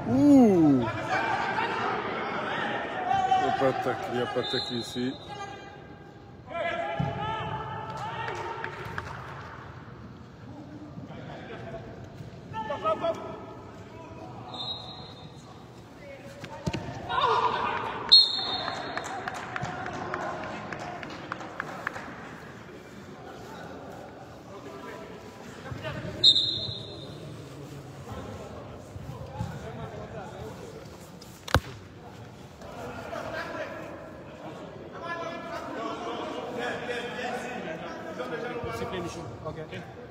Ouh! Il n'y a pas de tacle ici.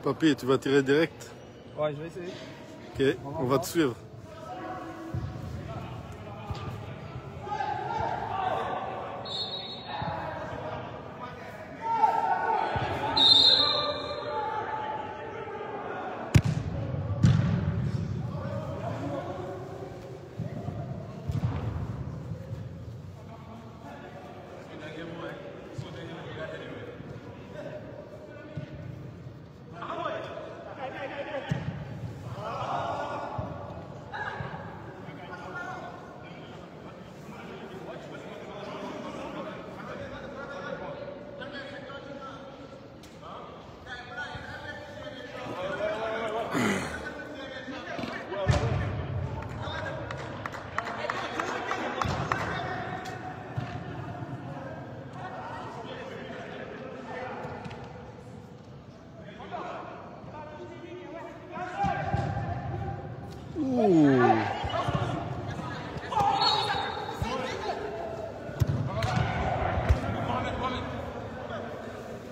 Papy, tu vas tirer direct? Ouais, je vais essayer. Ok, on va te suivre.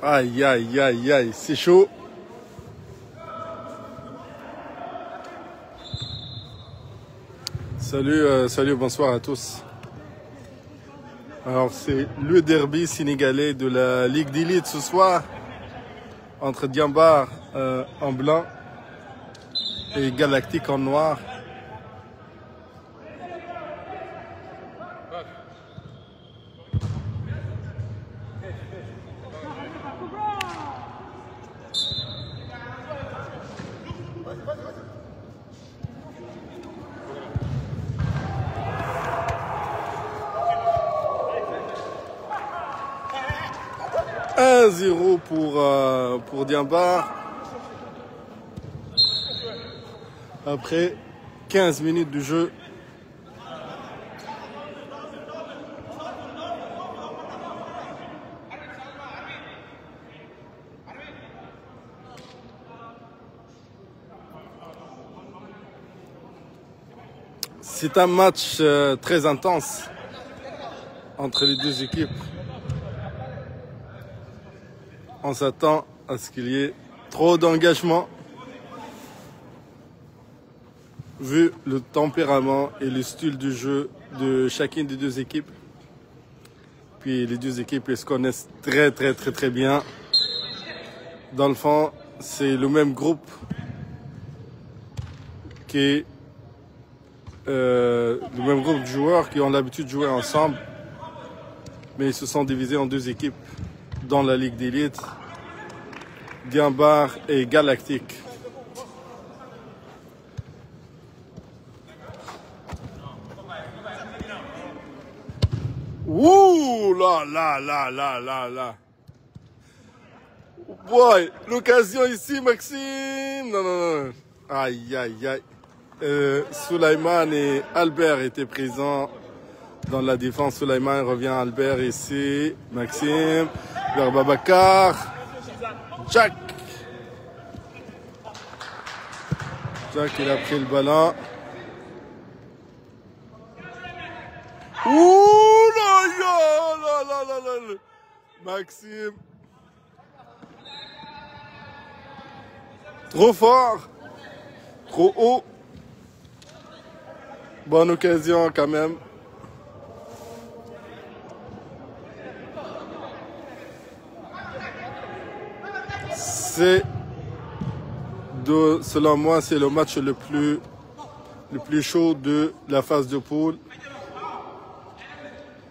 Aïe, aïe, aïe, aïe, c'est chaud. Salut, bonsoir à tous. Alors, c'est le derby sénégalais de la Ligue d'élite ce soir entre Diambar en blanc et Galactique en noir. Un 0 pour Diambar. Après 15 minutes de jeu. C'est un match très intense entre les deux équipes. On s'attend à ce qu'il y ait trop d'engagement vu le tempérament et le style du jeu de chacune des deux équipes. Puis les deux équipes elles se connaissent très bien. Dans le fond, c'est le même groupe qui le même groupe de joueurs qui ont l'habitude de jouer ensemble, mais ils se sont divisés en deux équipes dans la Ligue d'élite, Diambar et Galactique. Ouh là. Boy, l'occasion ici, Maxime. Non. Aïe. Souleymane et Albert étaient présents dans la défense. Souleymane revient à Albert ici. Maxime, vers Babacar. Jack, il a pris le ballon. Ouh là. Maxime. Trop fort. Trop haut. Bonne occasion quand même. selon moi, c'est le match le plus chaud de la phase de poule.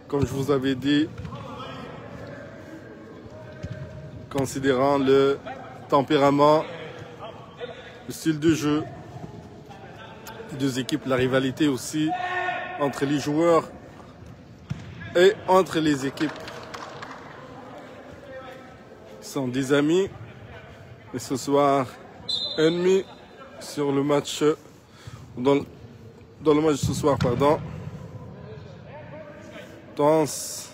Comme je vous avais dit, considérant le tempérament, le style de jeu des deux équipes, la rivalité aussi entre les joueurs et entre les équipes. Ils sont des amis, et ce soir, ennemis sur le match, dans le match de ce soir, pardon. Tense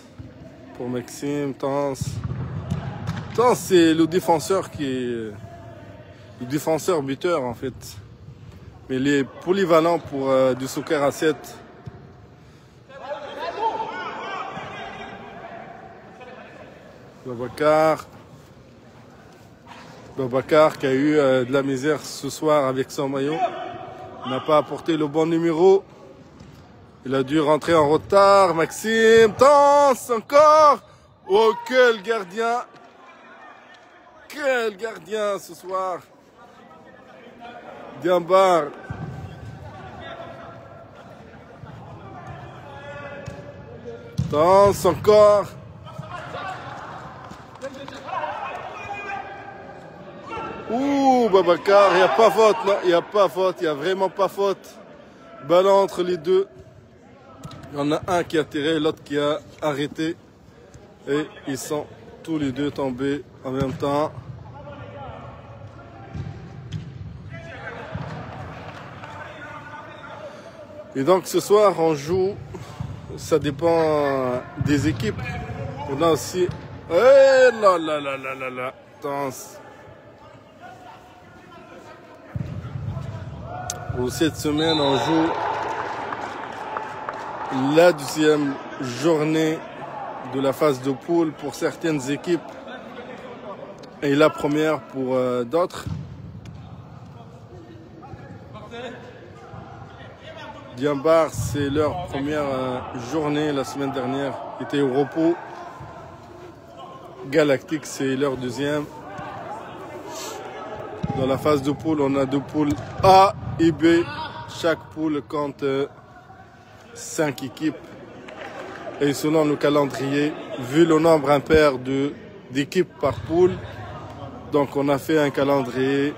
pour Maxime, Tense, c'est le défenseur qui est le défenseur buteur en fait. Mais il est polyvalent pour du soccer à 7. Babacar qui a eu de la misère ce soir avec son maillot. Il n'a pas apporté le bon numéro. Il a dû rentrer en retard. Maxime, Tense encore. Oh, quel gardien. Quel gardien ce soir. Diambar. Tense encore. Ouh, Babacar, il n'y a pas faute, non, il n'y a pas faute, il n'y a vraiment pas faute. Ballon entre les deux. Il y en a un qui a tiré, l'autre qui a arrêté. Et ils sont tous les deux tombés en même temps. Et donc ce soir, on joue, ça dépend des équipes. On a aussi... Eh là là là là là là, Tense. Cette semaine, on joue la 12e journée de la phase de poule pour certaines équipes et la première pour d'autres. Diambar, c'est leur première journée la semaine dernière, ils étaient au repos. Galactique, c'est leur deuxième. Dans la phase de poule, on a deux poules A et B. Chaque poule compte 5 équipes. Et selon le calendrier, vu le nombre impair d'équipes par poule, donc on a fait un calendrier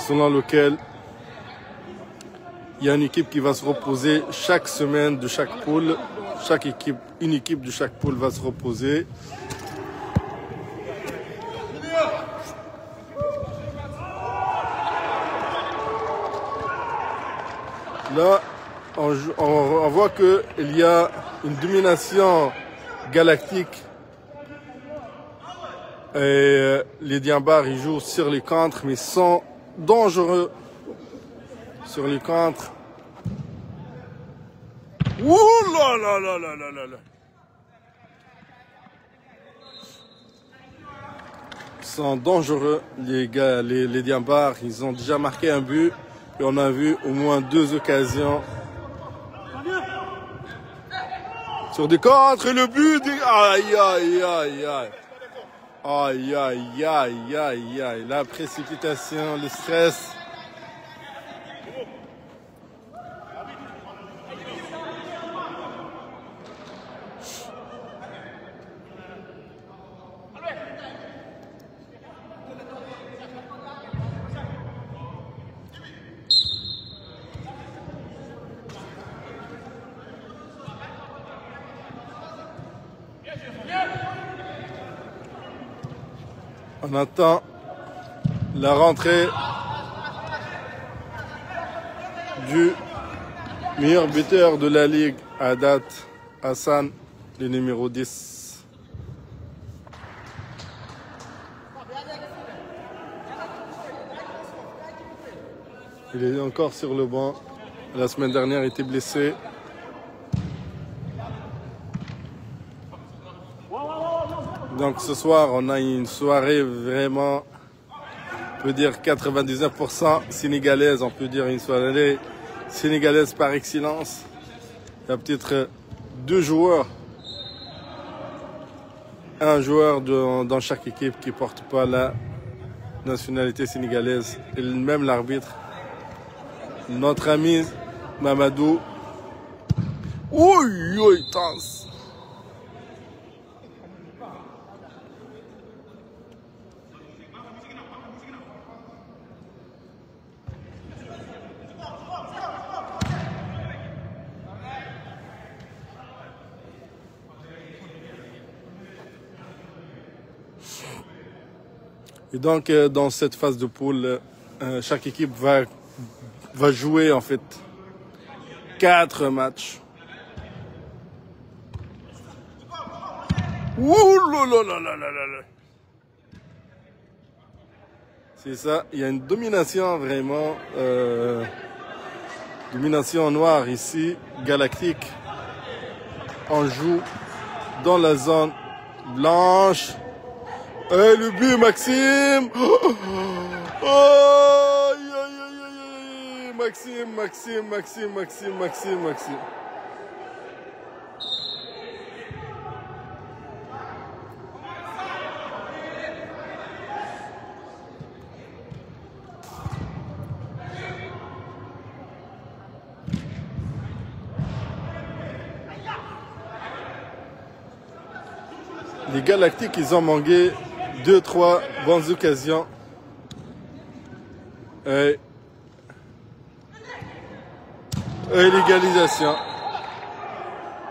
selon lequel il y a une équipe qui va se reposer chaque semaine de chaque poule. Une équipe de chaque poule va se reposer. Là, on voit qu'il y a une domination galactique. Et les Diambars, ils jouent sur les contres, mais sont dangereux sur les contres. Ouh là là là là là là là. Ils sont dangereux, les gars, les Diambars. Ils ont déjà marqué un but. Et on a vu au moins 2 occasions sur des contres. Le but, aïe aïe aïe aïe. Aïe aïe aïe aïe aïe. La précipitation, le stress. On attend la rentrée du meilleur buteur de la Ligue à date, Hassan, le numéro 10. Il est encore sur le banc. La semaine dernière, il était blessé. Donc ce soir, on a une soirée vraiment, on peut dire 99% sénégalaise, on peut dire une soirée sénégalaise par excellence. Il y a peut-être 2 joueurs un joueur dans chaque équipe qui ne porte pas la nationalité sénégalaise. Et même l'arbitre, notre ami Mamadou. Oui, oui, tense. Et donc, dans cette phase de poule, chaque équipe va jouer en fait 4 matchs. Ouh là là là là là là. C'est ça, il y a une domination vraiment, domination noire ici, galactique. On joue dans la zone blanche. Et le but, Maxime! Oh, aïe, aïe, aïe, aïe. Maxime. Les Galactiques, ils ont manqué 2-3 bonnes occasions. Et l'égalisation.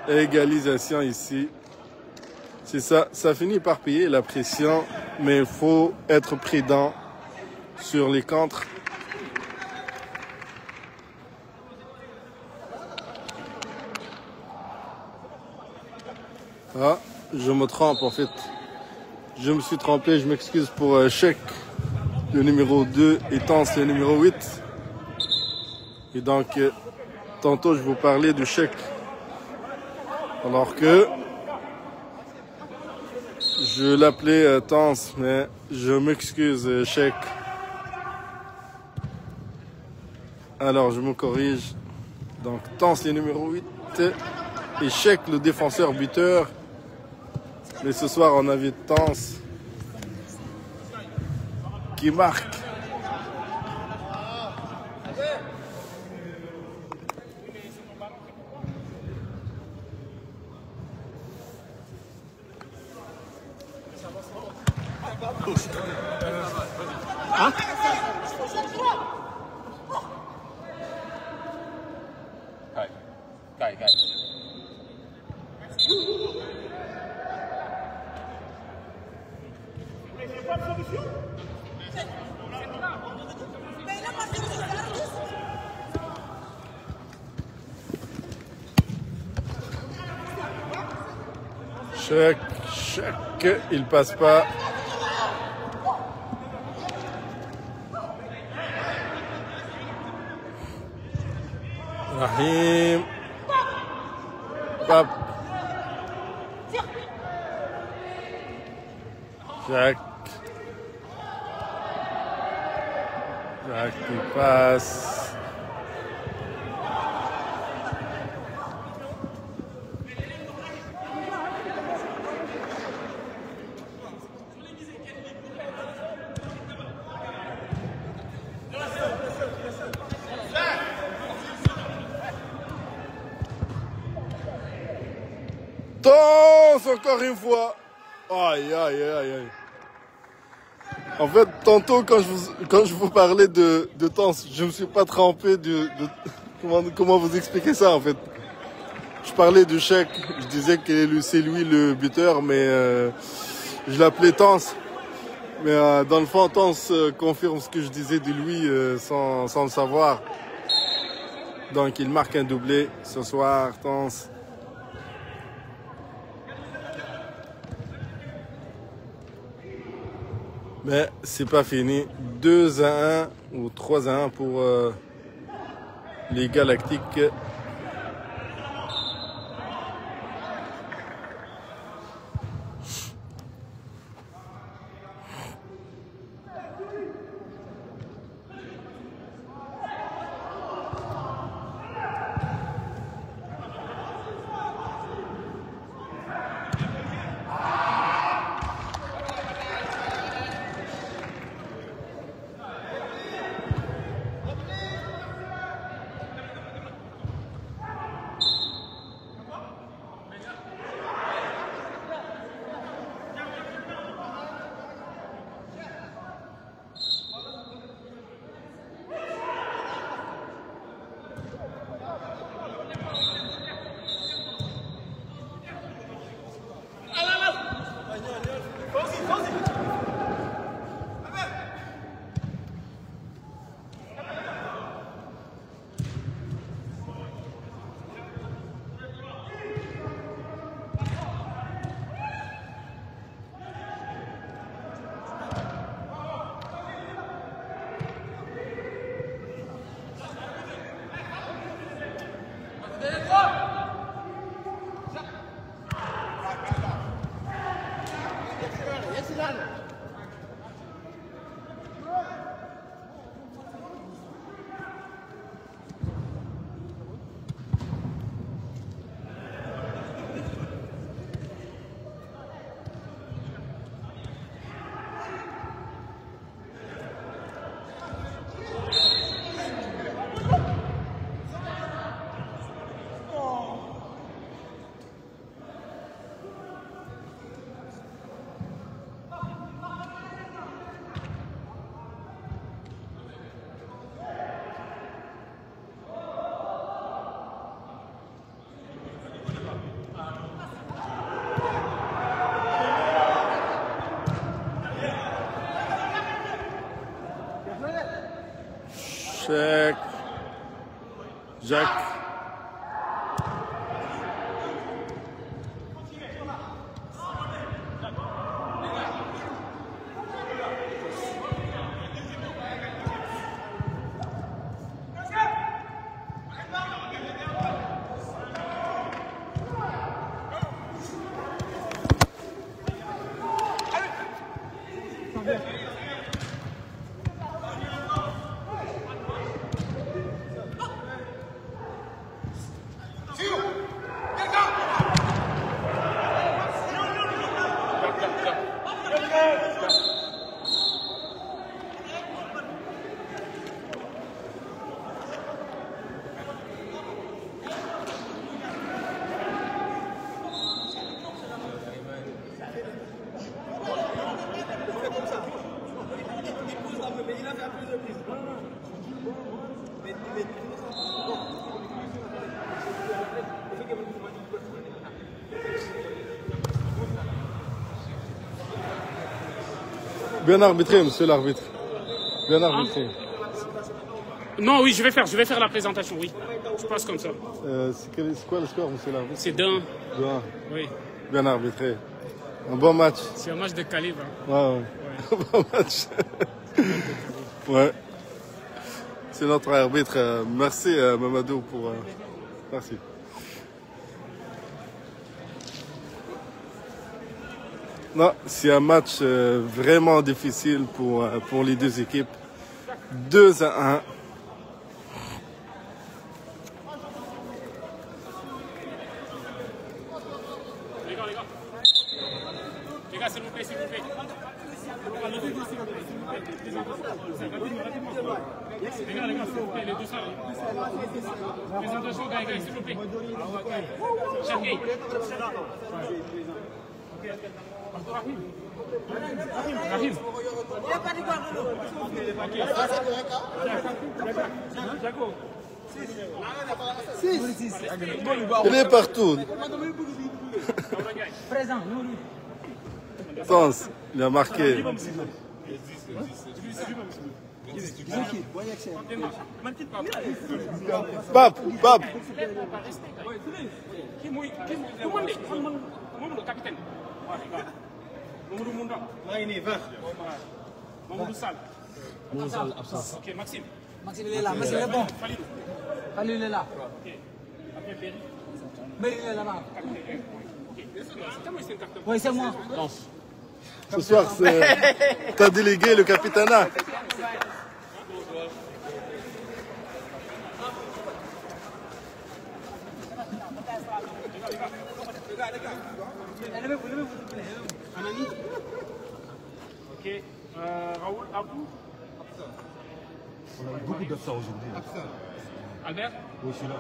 Égalisation ici. C'est ça, ça finit par payer la pression, mais il faut être prudent sur les contres. Ah, je me trompe en fait. Je me suis trompé, je m'excuse pour Cheick, le numéro 2, et Tense, le numéro 8. Et donc, tantôt je vous parlais de Cheick. Alors que je l'appelais Tense, mais je m'excuse Cheick. Alors je me corrige. Donc Tense, le numéro 8, et Cheick, le défenseur buteur. Mais ce soir, on invite Tense qui marque. Hein? Kai. Cheick, il passe pas. Rahim. Pap. Cheick qui passe. Tense encore une fois. Aïe. En fait, tantôt quand je vous parlais de Tense, je me suis pas trompé comment vous expliquer ça en fait. Je parlais de Cheick, je disais que c'est lui le buteur, mais je l'appelais Tense. Mais dans le fond, Tense confirme ce que je disais de lui sans le savoir. Donc il marque un doublé ce soir, Tense. Mais c'est pas fini. 2-1 ou 3-1 pour les Galactiques. Check. Jacques. Bien arbitré, monsieur l'arbitre. Bien arbitré. Non, oui, je vais faire la présentation, oui. Je passe comme ça. C'est quoi le score, monsieur l'arbitre? C'est 2-1. 2-1. Oui. Bien arbitré. Un bon match. C'est un match de calibre. Ouais. Un bon match. Ouais. C'est notre arbitre. Merci, Mamadou, pour... Merci. Non, c'est un match vraiment difficile pour les deux équipes. 2-1. Les gars, s'il vous plaît, s'il vous plaît. Les gars, s'il vous plaît, les deux salles. Présentation, gars, s'il vous plaît. Chargé. Rahim. Il est partout. Sens, il a marqué. Pape. Mamadou Sall. absent. Ok, Maxime. Maxime il est là, Maxime il est bon. Khalil il est là. Mais il est là-bas. Oui, c'est moi. Ce soir, t'as délégué le capitanat. Ok. Raoul, Abou. On a beaucoup d'absents aujourd'hui. Albert. Oui, je suis là.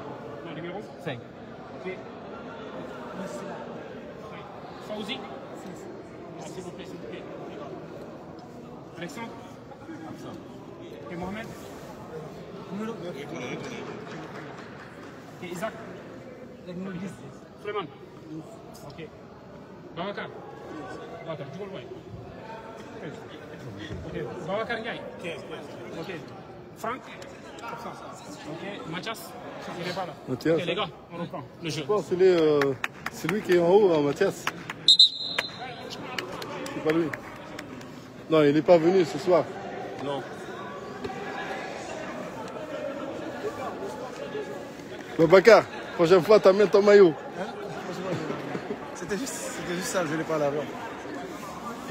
Non, numéro 5. Ok. Fauzi. S'il vous plaît, s'il vous plaît. Alexandre. Et Mohamed. Et Isaac. Suleiman. Ok. Babacar. Babacar, tu vois le ok. Babacar Ndiaye. Ok. Franck. Ok. Mathias. Il n'est pas là. Mathias. Ok, les gars, on reprend le jeu. Je pense que c'est lui qui est en haut, hein, Mathias. C'est pas lui. Non, il n'est pas venu ce soir. Non. Babacar, prochaine fois, t'amènes ton maillot. Hein? C'était juste ça, je l'ai pas là.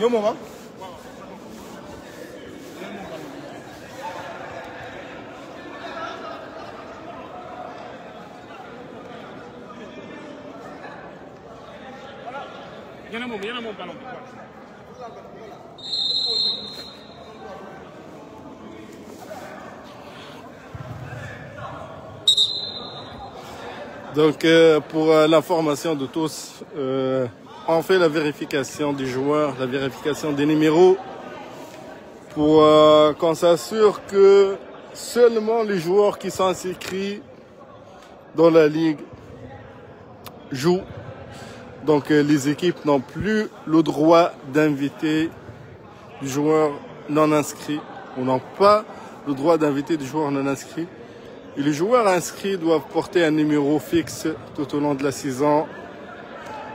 Yo, maman. Il y en a mon ballon. Donc, pour l'information de tous, on fait la vérification des joueurs, la vérification des numéros, pour qu'on s'assure que seulement les joueurs qui sont inscrits dans la ligue jouent. Donc, les équipes n'ont plus le droit d'inviter des joueurs non inscrits ou n'ont pas le droit d'inviter des joueurs non inscrits. Et les joueurs inscrits doivent porter un numéro fixe tout au long de la saison,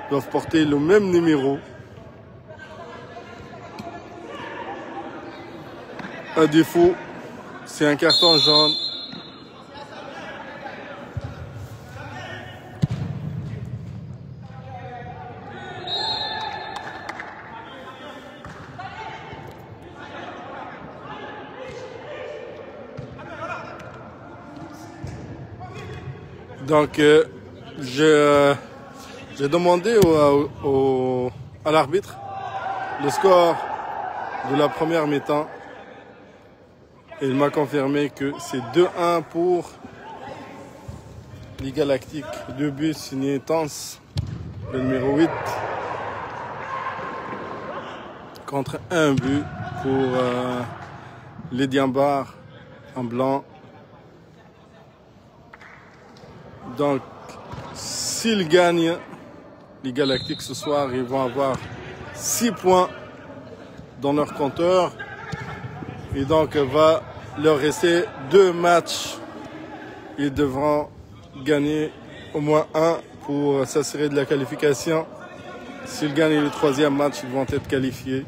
doivent porter le même numéro. À défaut, c'est un carton jaune. Donc, j'ai demandé à l'arbitre le score de la première mi-temps. Il m'a confirmé que c'est 2-1 pour les Galactiques. 2 buts signés Tans, le numéro 8, contre 1 but pour les Diambars en blanc. Donc, s'ils gagnent les Galactiques ce soir, ils vont avoir 6 points dans leur compteur. Et donc, il va leur rester 2 matchs. Ils devront gagner au moins 1 pour s'assurer de la qualification. S'ils gagnent le 3e match, ils vont être qualifiés.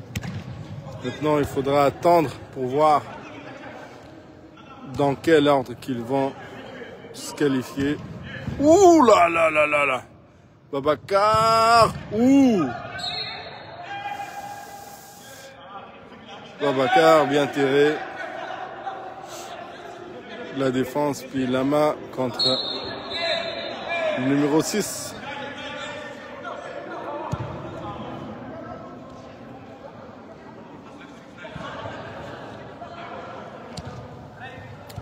Maintenant, il faudra attendre pour voir dans quel ordre qu'ils vont se qualifier. Ouh là là là là là! Babacar! Ouh! Babacar bien tiré. La défense, puis Lama contre le numéro 6.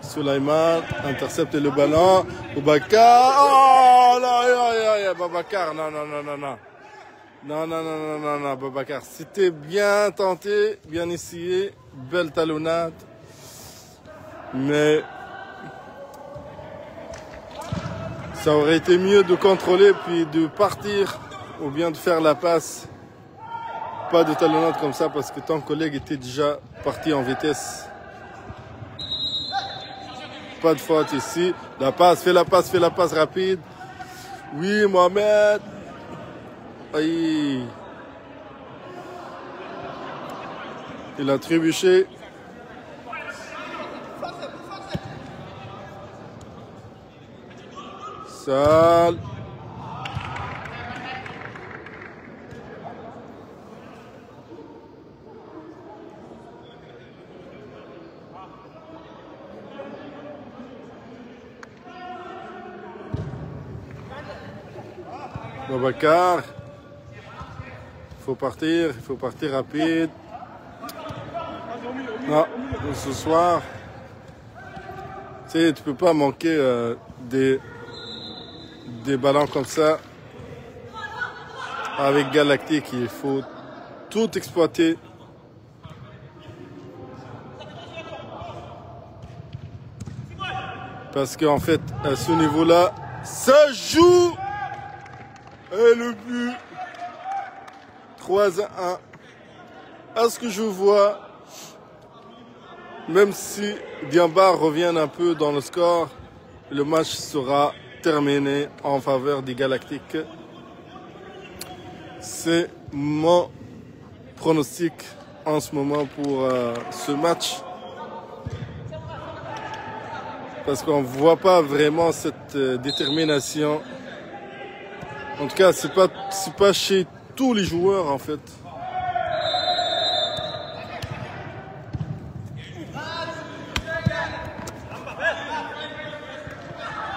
Souleymane intercepte le ballon. Babacar. Oh là, Babacar. Non, non, non, non, non. Non, non, non, non, non, non, Babacar. C'était bien tenté, bien essayé. Belle talonnade. Mais ça aurait été mieux de contrôler puis de partir ou bien de faire la passe. Pas de talonnade comme ça parce que ton collègue était déjà parti en vitesse. Pas de faute ici. La passe, fais la passe rapide. Oui, Mohamed. Aïe. Il a trébuché. Sale. Babacar, il faut partir rapide. Non, ce soir, tu sais, tu peux pas manquer des ballons comme ça avec Galactique. Il faut tout exploiter. Parce qu'en fait, à ce niveau-là, ça joue. Et le but 3-1. À ce que je vois, même si Diambar revient un peu dans le score, le match sera terminé en faveur des Galactiques. C'est mon pronostic en ce moment pour ce match. Parce qu'on ne voit pas vraiment cette détermination. En tout cas, c'est pas chez tous les joueurs, en fait.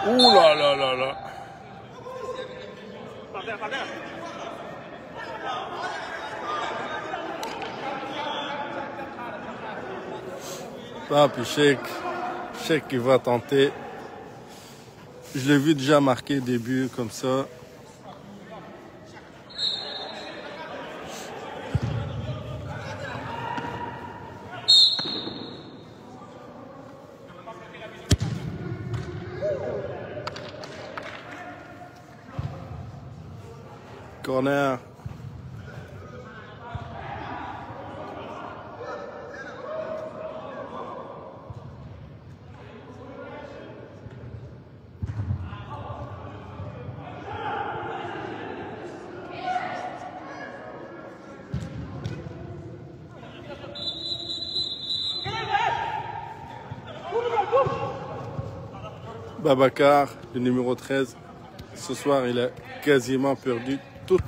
Ouh là là là là. Ah, puis Cheikh qui va tenter. Je l'ai vu déjà marquer des buts comme ça. Corner. Babacar, le numéro 13. Ce soir, il a quasiment perdu toutes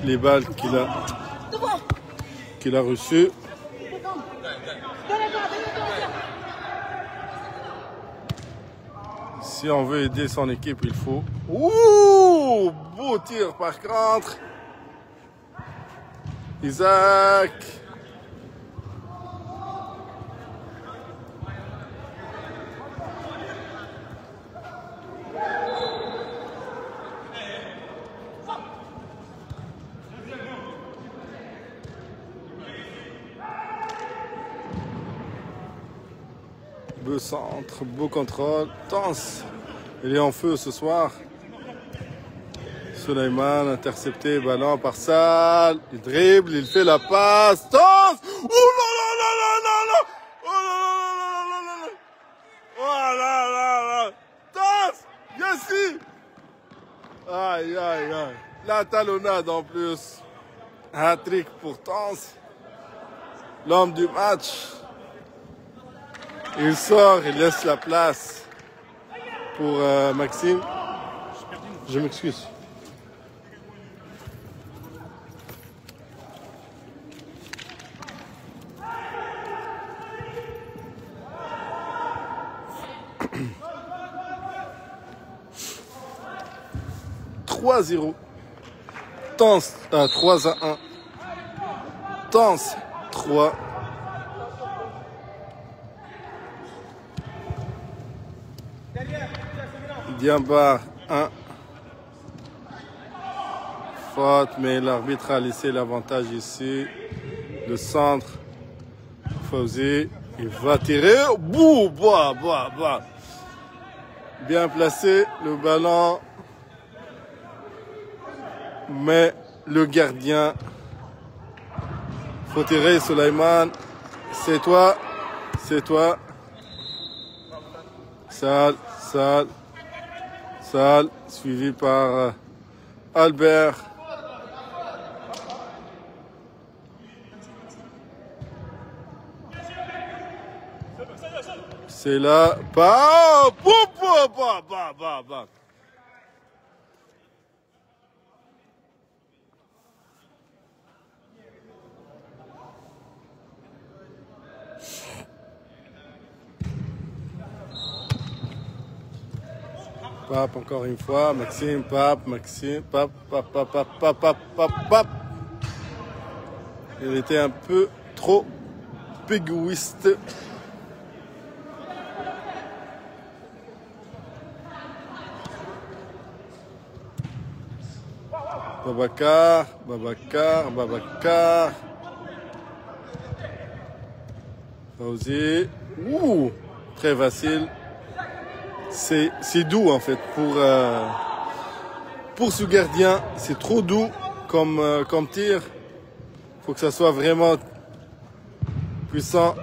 les balles qu'il a reçues. Si on veut aider son équipe, il faut... Ouh! Beau tir par contre. Isaac. Beau centre, beau contrôle, tense. Il est en feu ce soir. Suleiman intercepté, ballon par Sal. Il dribble, il fait la passe. Tense. Oh là là là là là là. Oh là là là là. Tense. Yassi. Aïe aïe aïe. La talonnade en plus. Hat-trick pour Tense. L'homme du match. Il sort, il laisse la place pour Maxime. Je m'excuse. « 3-0. Tense à 3-1. Tense 3. Diamba 1. Faute, mais l'arbitre a laissé l'avantage ici. Le centre. Fauzi, il va tirer. Bouh, bah, bah, bah. Bien placé, le ballon. Mais le gardien. Faut tirer, Suleiman. C'est toi. C'est toi. Sal, Sal. Sal, suivi par Albert. C'est là. Bah, bah, bah, bah, bah, bah. Pape encore une fois, Maxime, Pape, Maxime, Pape, Pape, Pape, Pape, Pape, Pape, Pape, Pape. Il était un peu trop égoïste. Babacar, Babacar, Babacar. Fauzi. Ouh, très facile. C'est doux en fait pour ce gardien. C'est trop doux comme tir. Il faut que ça soit vraiment puissant.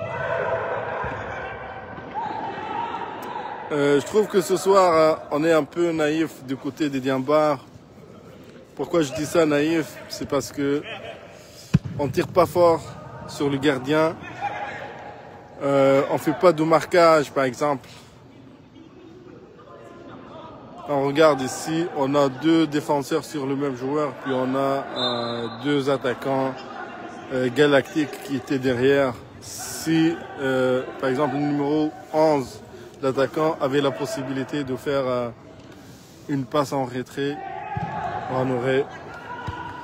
Je trouve que ce soir, on est un peu naïf du côté des Diambars. Pourquoi je dis ça naïf? C'est parce que on tire pas fort sur le gardien. On fait pas de marquage par exemple. On regarde ici, on a 2 défenseurs sur le même joueur, puis on a 2 attaquants galactiques qui étaient derrière. Si, par exemple, le numéro 11, l'attaquant, avait la possibilité de faire une passe en retrait, on aurait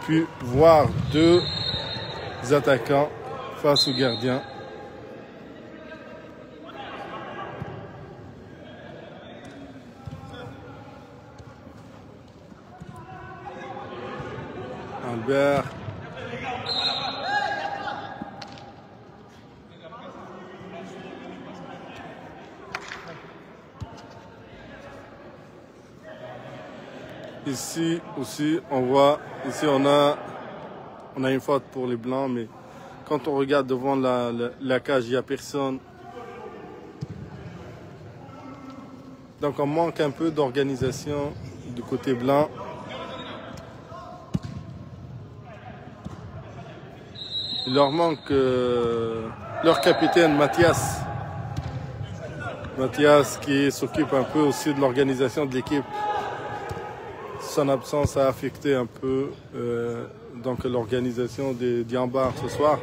pu voir 2 attaquants face au gardien. Albert. Ici aussi, on voit, ici on a une faute pour les blancs, mais quand on regarde devant la cage, il n'y a personne. Donc on manque un peu d'organisation du côté blanc. Il leur manque leur capitaine Mathias. Mathias qui s'occupe un peu aussi de l'organisation de l'équipe. Son absence a affecté un peu donc l'organisation des Diambar ce soir.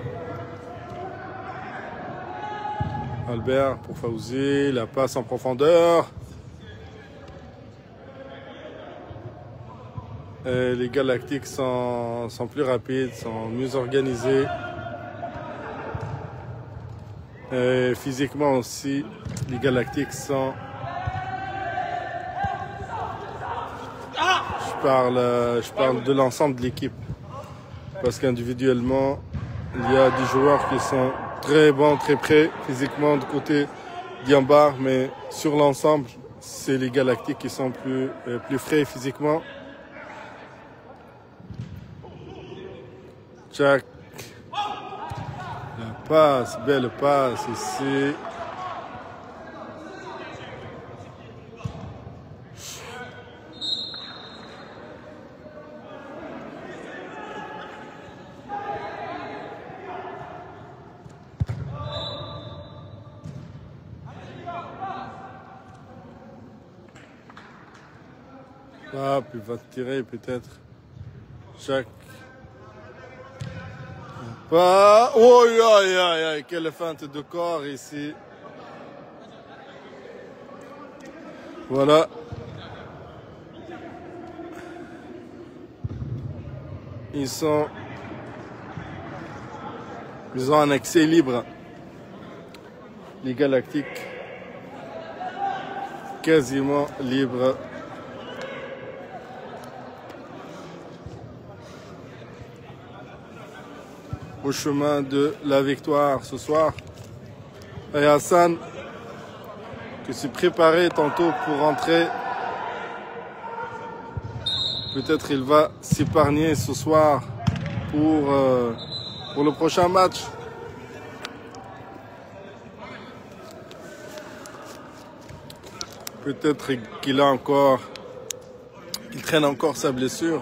Albert pour Fawzi, la passe en profondeur. Et les Galactiques sont plus rapides, sont mieux organisés. Et physiquement aussi, les Galactiques sont... Je parle de l'ensemble de l'équipe. Parce qu'individuellement, il y a des joueurs qui sont très bons, très prêts physiquement du côté Diambar, mais sur l'ensemble, c'est les Galactiques qui sont plus frais physiquement. Jack, la passe, belle passe ici. Ah, puis il va tirer peut-être. Jack. Pas. Oh, aïe, aïe, aïe, quelle feinte de corps ici. Voilà. Ils ont un accès libre. Les Galactiques. Quasiment libre. Au chemin de la victoire ce soir. Et Hassan qui s'est préparé tantôt pour rentrer. Peut-être il va s'épargner ce soir pour le prochain match. Peut-être qu'il traîne encore sa blessure.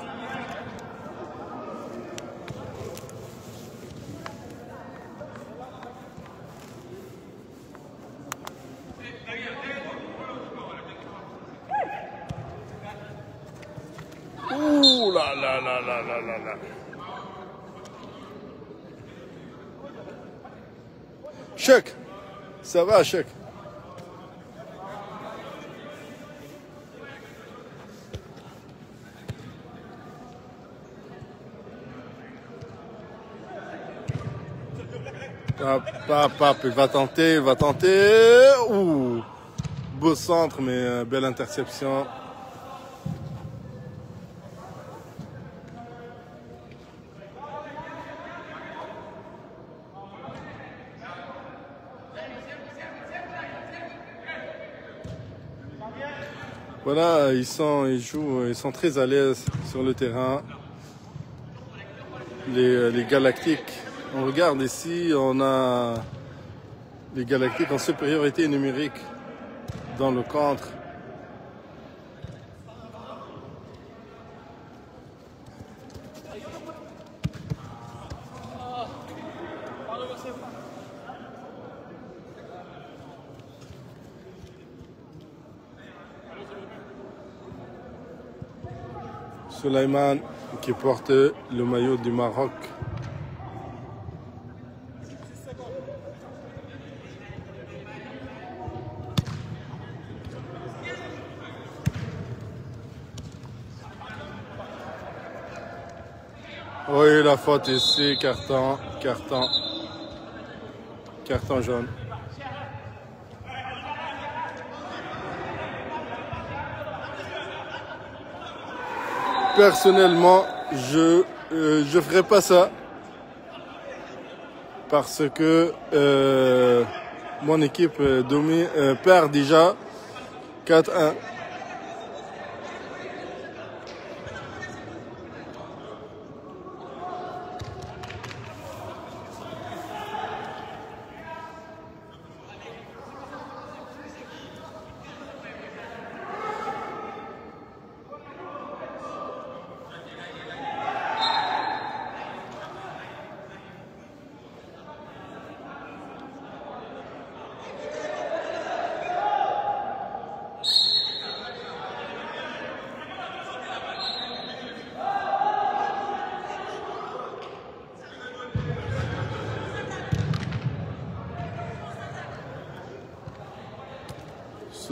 Ouh là là là là là là là. Chèque, ça va, chèque. Il va tenter, Ouh, beau centre, mais belle interception. Voilà, ils sont très à l'aise sur le terrain. Les Galactiques. On regarde ici, on a les Galactiques en supériorité numérique dans le contre. Suleiman qui porte le maillot du Maroc. Oui, la faute ici, carton jaune. Personnellement, je ferai pas ça parce que mon équipe perd déjà 4-1.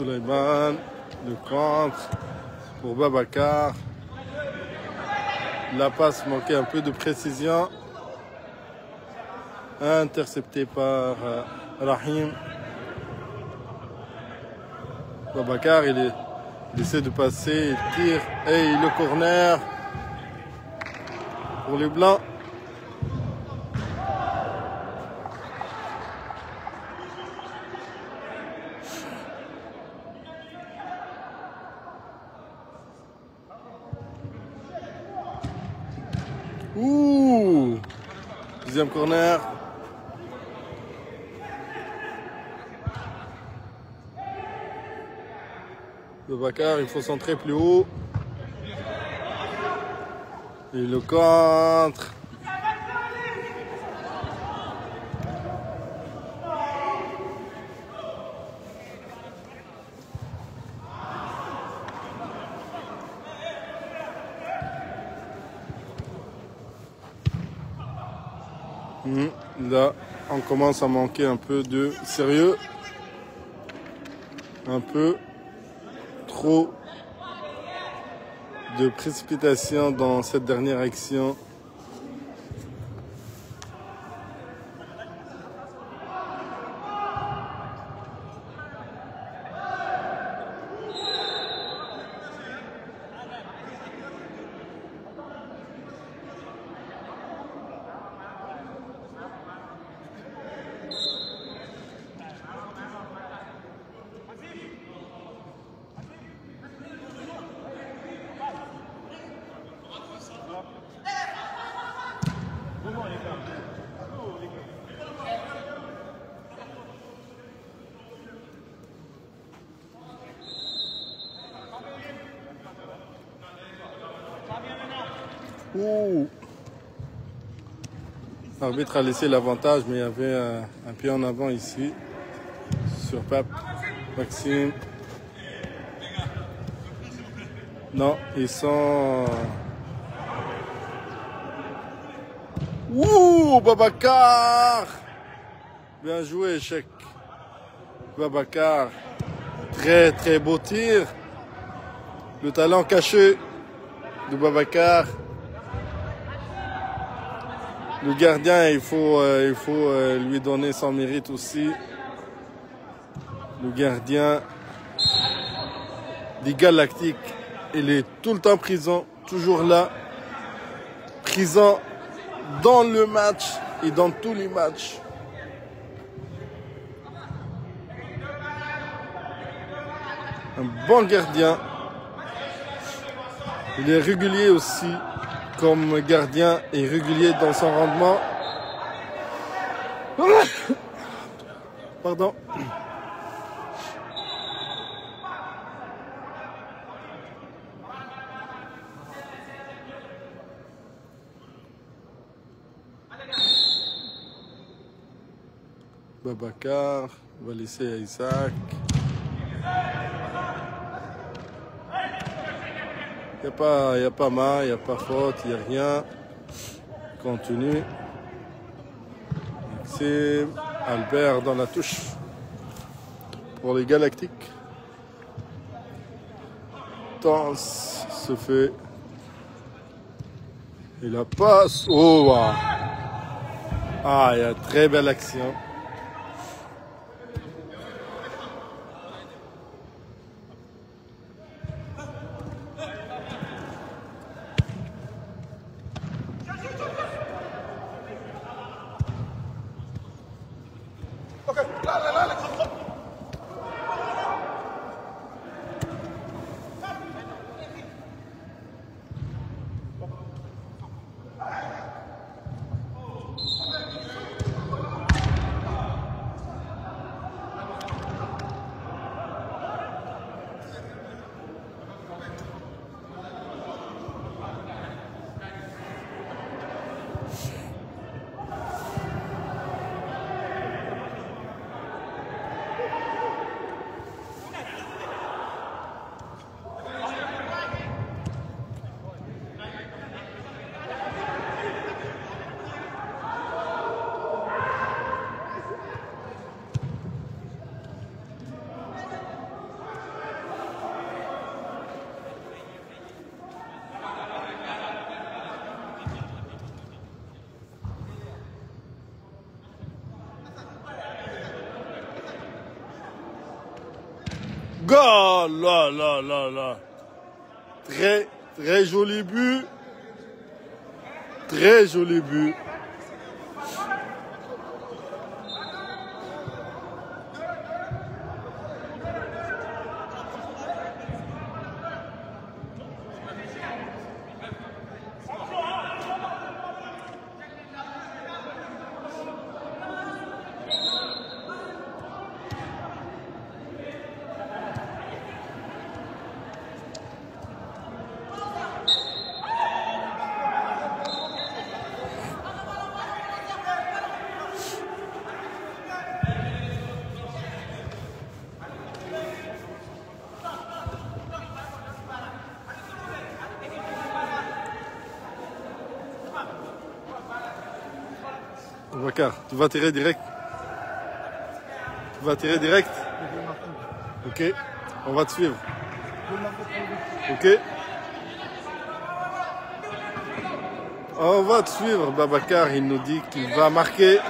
Souleymane, le contre pour Babacar. La passe manquait un peu de précision. Intercepté par Rahim. Babacar, il essaie de passer, il tire et le corner pour les Blancs. Ouh! Deuxième corner. Babacar, il faut centrer plus haut. Et le contre. Là, on commence à manquer un peu de sérieux. Un peu trop de précipitation dans cette dernière action. Ouh. L'arbitre a laissé l'avantage, mais il y avait un pied en avant ici, sur Pape. Maxime. Non, ils sont... Ouh, Babacar! Bien joué, Cheikh. Babacar. Très, très beau tir. Le talent caché de Babacar. Le gardien, il faut lui donner son mérite aussi. Le gardien des Galactiques, il est tout le temps présent, toujours là. Présent dans le match et dans tous les matchs. Un bon gardien. Il est régulier aussi. Comme gardien et régulier dans son rendement. Pardon. Babacar va laisser à Isaac. Il n'y a pas mal, il n'y a pas faute, il n'y a rien. Continue. Maxime, Albert dans la touche pour les Galactiques. Tense se fait. Et la passe. Oh, wow. Ah, il y a très belle action. Goal! Là, là, là, là. Très, très joli but. Très joli but. Bakar, tu vas tirer direct. Tu vas tirer direct. Ok, on va te suivre. Ok. On va te suivre. Babacar, il nous dit qu'il va marquer.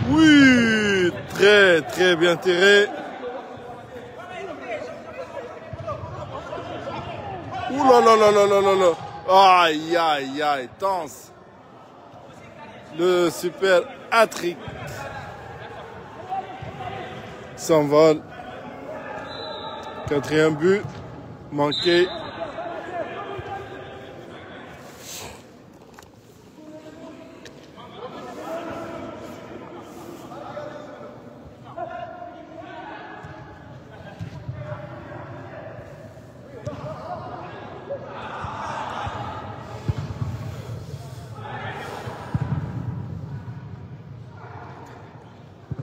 Oui, très très bien tiré. Ouh là là là là là là là. Aïe aïe aïe, tense. Le super hat-trick s'envole. Quatrième but manqué.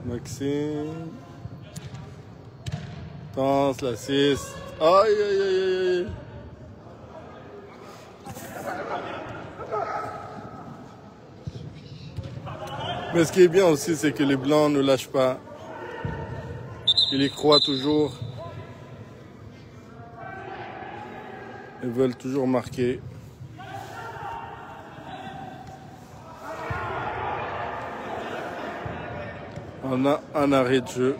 Maxime. Tense, la 6. Aïe, aïe, aïe, aïe. Mais ce qui est bien aussi, c'est que les Blancs ne lâchent pas. Ils y croient toujours. Ils veulent toujours marquer. On a un arrêt de jeu.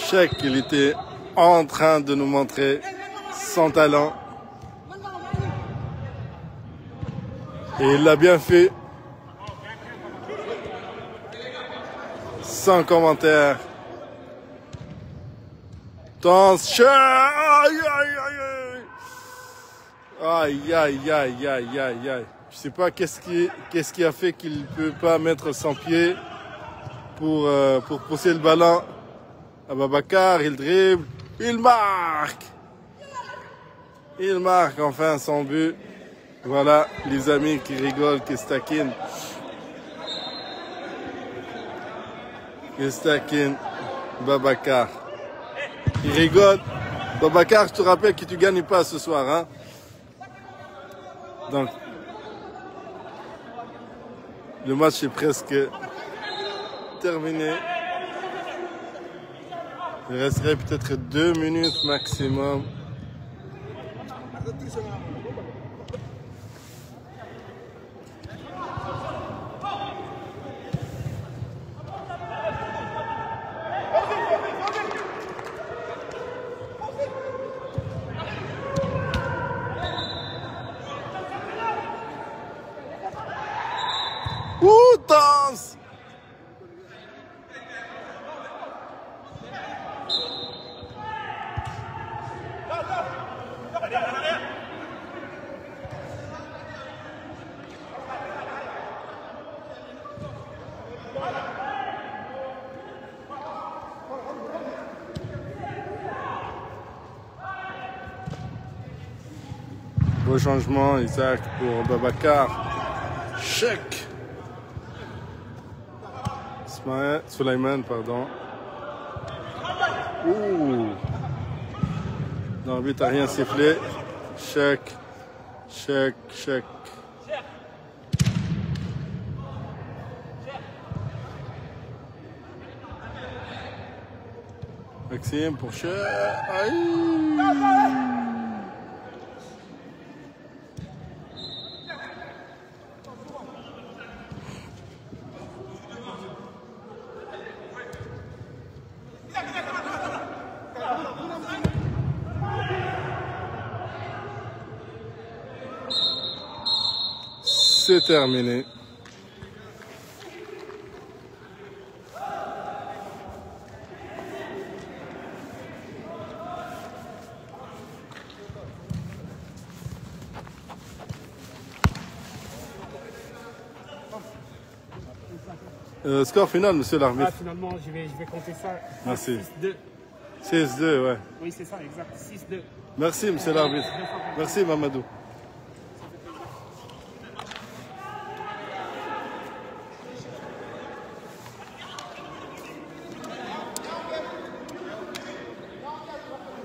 Cheikh, il était en train de nous montrer son talent. Et il l'a bien fait. Sans commentaire. Attention. Aïe, aïe, aïe. Aïe, aïe, aïe, aïe, aïe, aïe. Je sais pas qu'est-ce qui a fait qu'il ne peut pas mettre son pied pour pousser le ballon. Babacar, il dribble, il marque. Il marque enfin son but. Voilà les amis qui rigolent, qui se taquinent. Qui se taquinent. Babacar. Il rigole. Babacar, je te rappelle que tu ne gagnes pas ce soir. Hein? Donc, le match est presque terminé. Il resterait peut-être 2 minutes maximum. Ouh, danse! Beau changement, Isaac pour Babacar. Chèque. Suleiman, pardon. Ouh. L'arbitre n'a rien sifflé. Chèque. Chèque, chèque. Maxime pour chèque. Aïe. C'est terminé. Score final, monsieur l'arbitre. Ah, finalement, je vais compter ça. Merci. 6-2. 6-2, ouais. Oui, c'est ça, exact. 6-2. Merci, monsieur l'arbitre. Merci, Mamadou.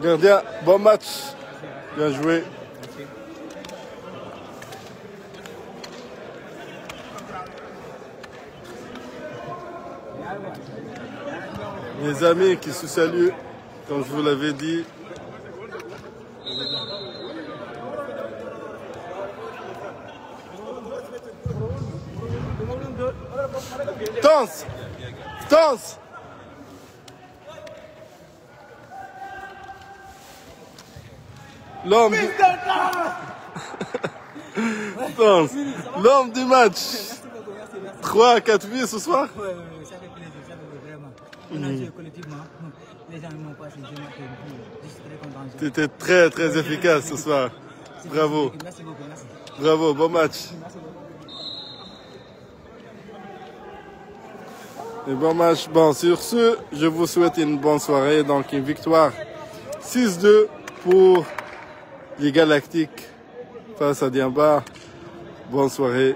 Gardien, bon match. Bien joué. Mes amis qui se saluent, comme je vous l'avais dit. Tense! Tense! L'homme du... L'homme du match. 3 à 4 buts ce soir. Oui, ça fait plaisir, vraiment. On a joué collectivement. Les gens m'ont passé, je suis très content. Tu étais très très efficace ce soir. Bravo. Merci beaucoup, merci. Bravo, bon match. Et bon match. Bon, sur ce, je vous souhaite une bonne soirée. Donc une victoire 6-2 pour les Galactiques face à Diamba. Bonne soirée.